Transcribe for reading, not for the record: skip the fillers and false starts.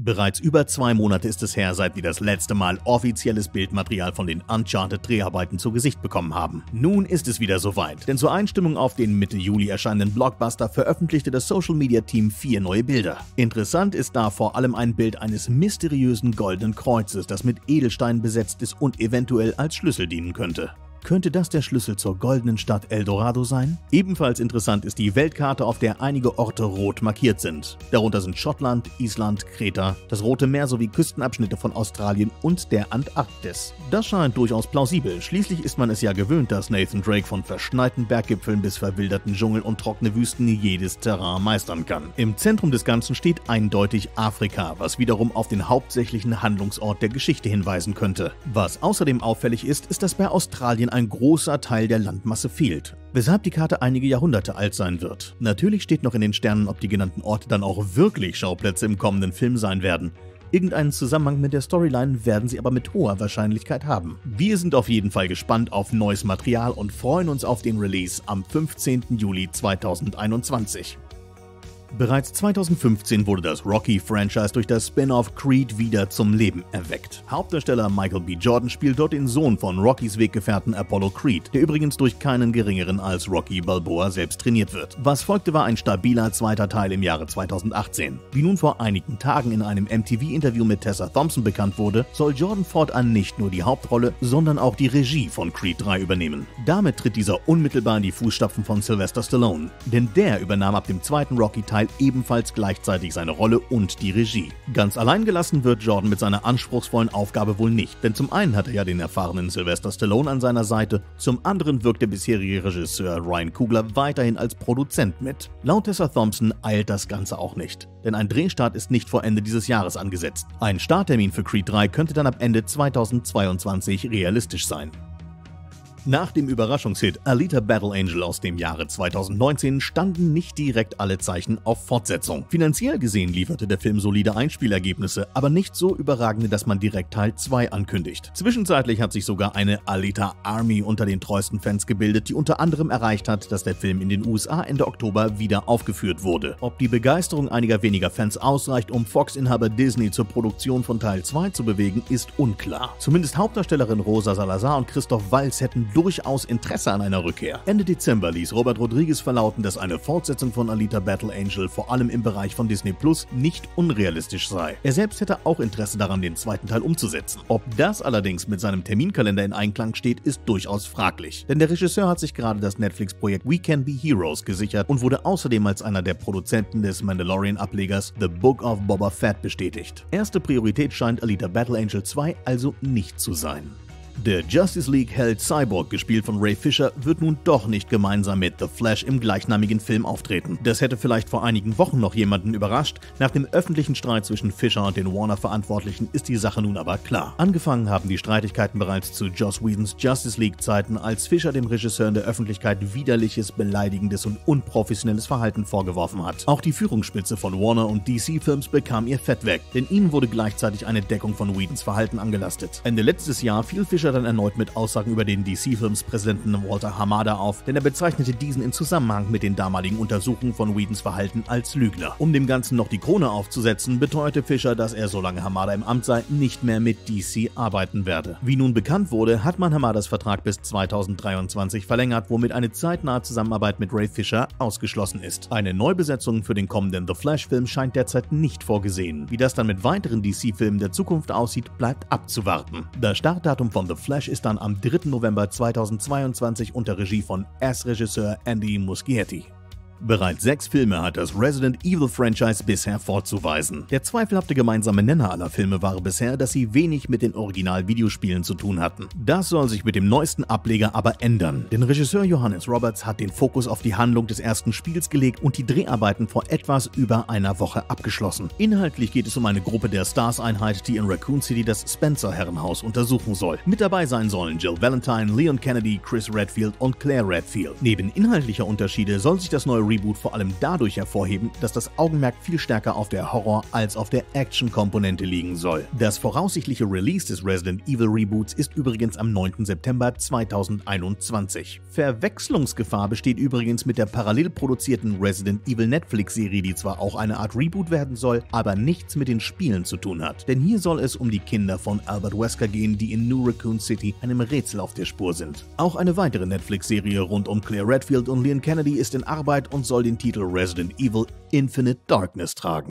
Bereits über 2 Monate ist es her, seit wir das letzte Mal offizielles Bildmaterial von den Uncharted-Dreharbeiten zu Gesicht bekommen haben. Nun ist es wieder soweit, denn zur Einstimmung auf den Mitte Juli erscheinenden Blockbuster veröffentlichte das Social-Media-Team 4 neue Bilder. Interessant ist da vor allem ein Bild eines mysteriösen goldenen Kreuzes, das mit Edelsteinen besetzt ist und eventuell als Schlüssel dienen könnte. Könnte das der Schlüssel zur goldenen Stadt Eldorado sein? Ebenfalls interessant ist die Weltkarte, auf der einige Orte rot markiert sind. Darunter sind Schottland, Island, Kreta, das Rote Meer sowie Küstenabschnitte von Australien und der Antarktis. Das scheint durchaus plausibel. Schließlich ist man es ja gewöhnt, dass Nathan Drake von verschneiten Berggipfeln bis verwilderten Dschungel und trockene Wüsten jedes Terrain meistern kann. Im Zentrum des Ganzen steht eindeutig Afrika, was wiederum auf den hauptsächlichen Handlungsort der Geschichte hinweisen könnte. Was außerdem auffällig ist, ist, dass bei Australien ein großer Teil der Landmasse fehlt, weshalb die Karte einige Jahrhunderte alt sein wird. Natürlich steht noch in den Sternen, ob die genannten Orte dann auch wirklich Schauplätze im kommenden Film sein werden. Irgendeinen Zusammenhang mit der Storyline werden sie aber mit hoher Wahrscheinlichkeit haben. Wir sind auf jeden Fall gespannt auf neues Material und freuen uns auf den Release am 15. Juli 2021. Bereits 2015 wurde das Rocky-Franchise durch das Spin-off Creed wieder zum Leben erweckt. Hauptdarsteller Michael B. Jordan spielt dort den Sohn von Rockys Weggefährten Apollo Creed, der übrigens durch keinen geringeren als Rocky Balboa selbst trainiert wird. Was folgte, war ein stabiler zweiter Teil im Jahre 2018. Wie nun vor einigen Tagen in einem MTV-Interview mit Tessa Thompson bekannt wurde, soll Jordan fortan nicht nur die Hauptrolle, sondern auch die Regie von Creed 3 übernehmen. Damit tritt dieser unmittelbar in die Fußstapfen von Sylvester Stallone, denn der übernahm ab dem zweiten Rocky-Teil ebenfalls gleichzeitig seine Rolle und die Regie. Ganz allein gelassen wird Jordan mit seiner anspruchsvollen Aufgabe wohl nicht, denn zum einen hat er ja den erfahrenen Sylvester Stallone an seiner Seite, zum anderen wirkt der bisherige Regisseur Ryan Coogler weiterhin als Produzent mit. Laut Tessa Thompson eilt das Ganze auch nicht, denn ein Drehstart ist nicht vor Ende dieses Jahres angesetzt. Ein Starttermin für Creed 3 könnte dann ab Ende 2022 realistisch sein. Nach dem Überraschungshit Alita Battle Angel aus dem Jahre 2019 standen nicht direkt alle Zeichen auf Fortsetzung. Finanziell gesehen lieferte der Film solide Einspielergebnisse, aber nicht so überragende, dass man direkt Teil 2 ankündigt. Zwischenzeitlich hat sich sogar eine Alita Army unter den treuesten Fans gebildet, die unter anderem erreicht hat, dass der Film in den USA Ende Oktober wieder aufgeführt wurde. Ob die Begeisterung einiger weniger Fans ausreicht, um Fox-Inhaber Disney zur Produktion von Teil 2 zu bewegen, ist unklar. Zumindest Hauptdarstellerin Rosa Salazar und Christoph Waltz hätten durchaus Interesse an einer Rückkehr. Ende Dezember ließ Robert Rodriguez verlauten, dass eine Fortsetzung von Alita Battle Angel vor allem im Bereich von Disney Plus nicht unrealistisch sei. Er selbst hätte auch Interesse daran, den zweiten Teil umzusetzen. Ob das allerdings mit seinem Terminkalender in Einklang steht, ist durchaus fraglich. Denn der Regisseur hat sich gerade das Netflix-Projekt We Can Be Heroes gesichert und wurde außerdem als einer der Produzenten des Mandalorian-Ablegers The Book of Boba Fett bestätigt. Erste Priorität scheint Alita Battle Angel 2 also nicht zu sein. Der Justice League-Held Cyborg, gespielt von Ray Fisher, wird nun doch nicht gemeinsam mit The Flash im gleichnamigen Film auftreten. Das hätte vielleicht vor einigen Wochen noch jemanden überrascht. Nach dem öffentlichen Streit zwischen Fisher und den Warner-Verantwortlichen ist die Sache nun aber klar. Angefangen haben die Streitigkeiten bereits zu Joss Whedons Justice League-Zeiten, als Fisher dem Regisseur in der Öffentlichkeit widerliches, beleidigendes und unprofessionelles Verhalten vorgeworfen hat. Auch die Führungsspitze von Warner und DC Films bekam ihr Fett weg, denn ihnen wurde gleichzeitig eine Deckung von Whedons Verhalten angelastet. Ende letztes Jahr fiel Fisher dann erneut mit Aussagen über den DC-Films-Präsidenten Walter Hamada auf, denn er bezeichnete diesen in Zusammenhang mit den damaligen Untersuchungen von Whedons Verhalten als Lügner. Um dem Ganzen noch die Krone aufzusetzen, beteuerte Fisher, dass er, solange Hamada im Amt sei, nicht mehr mit DC arbeiten werde. Wie nun bekannt wurde, hat man Hamadas Vertrag bis 2023 verlängert, womit eine zeitnahe Zusammenarbeit mit Ray Fisher ausgeschlossen ist. Eine Neubesetzung für den kommenden The Flash-Film scheint derzeit nicht vorgesehen. Wie das dann mit weiteren DC-Filmen der Zukunft aussieht, bleibt abzuwarten. Das Startdatum von The Flash ist dann am 3. November 2022 unter Regie von S-Regisseur Andy Muschietti. Bereits 6 Filme hat das Resident Evil Franchise bisher vorzuweisen. Der zweifelhafte gemeinsame Nenner aller Filme war bisher, dass sie wenig mit den Original-Videospielen zu tun hatten. Das soll sich mit dem neuesten Ableger aber ändern, denn Regisseur Johannes Roberts hat den Fokus auf die Handlung des ersten Spiels gelegt und die Dreharbeiten vor etwas über einer Woche abgeschlossen. Inhaltlich geht es um eine Gruppe der Stars-Einheit, die in Raccoon City das Spencer-Herrenhaus untersuchen soll. Mit dabei sein sollen Jill Valentine, Leon Kennedy, Chris Redfield und Claire Redfield. Neben inhaltlicher Unterschiede soll sich das neue Reboot vor allem dadurch hervorheben, dass das Augenmerk viel stärker auf der Horror- als auf der Action-Komponente liegen soll. Das voraussichtliche Release des Resident Evil Reboots ist übrigens am 9. September 2021. Verwechslungsgefahr besteht übrigens mit der parallel produzierten Resident Evil Netflix-Serie, die zwar auch eine Art Reboot werden soll, aber nichts mit den Spielen zu tun hat. Denn hier soll es um die Kinder von Albert Wesker gehen, die in New Raccoon City einem Rätsel auf der Spur sind. Auch eine weitere Netflix-Serie rund um Claire Redfield und Leon Kennedy ist in Arbeit und soll den Titel Resident Evil Infinite Darkness tragen.